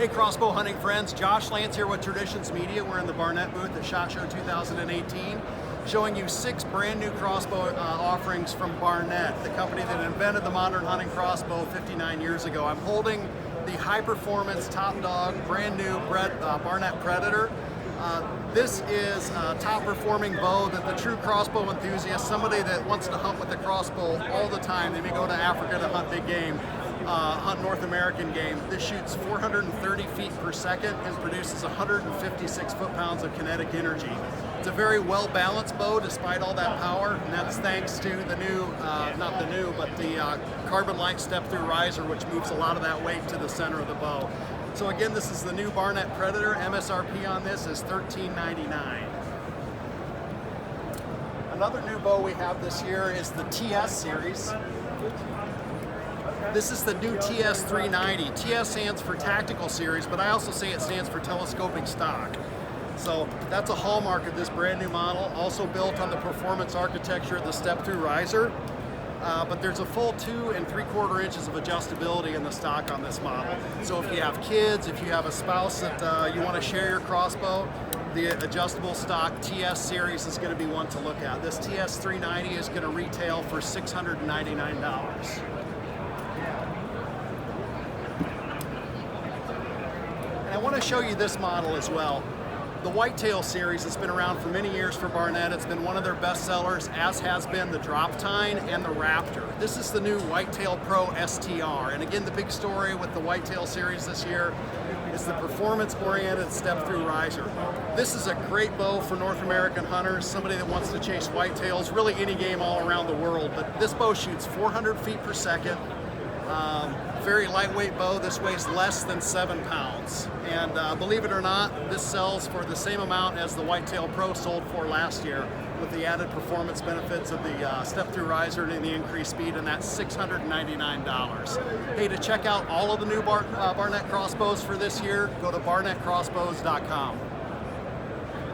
Hey crossbow hunting friends, Josh Lance here with Traditions Media. We're in the Barnett booth at SHOT Show 2018, showing you 6 brand new crossbow offerings from Barnett, the company that invented the modern hunting crossbow 59 years ago. I'm holding the high performance, top dog, brand new Barnett Predator. This is a top performing bow that the true crossbow enthusiast, somebody that wants to hunt with the crossbow all the time, they may go to Africa to hunt big game, hunt North American game. This shoots 430 feet per second and produces 156 foot-pounds of kinetic energy. It's a very well-balanced bow despite all that power, and that's thanks to the new, not the new, but the carbon light step-through riser, which moves a lot of that weight to the center of the bow. So again, this is the new Barnett Predator. MSRP on this is $13.99. Another new bow we have this year is the TS series. This is the new TS390. TS stands for Tactical Series, but I also say it stands for Telescoping Stock. So that's a hallmark of this brand new model, also built on the performance architecture of the step-through riser. But there's a full 2 3/4 inches of adjustability in the stock on this model. So if you have kids, if you have a spouse that you want to share your crossbow, the adjustable stock TS series is going to be one to look at. This TS390 is going to retail for $699. And I want to show you this model as well. The Whitetail series has been around for many years for Barnett. It's been one of their best sellers, as has been the Drop Tine and the Raptor. This is the new Whitetail Pro STR. And again, the big story with the Whitetail series this year is the performance-oriented step-through riser. This is a great bow for North American hunters, somebody that wants to chase whitetails, really any game all around the world. But this bow shoots 400 feet per second. Very lightweight bow. This weighs less than 7 pounds. And believe it or not, this sells for the same amount as the Whitetail Pro sold for last year, with the added performance benefits of the step-through riser and the increased speed, and that's $699. Hey, to check out all of the new Barnett Crossbows for this year, go to barnettcrossbows.com.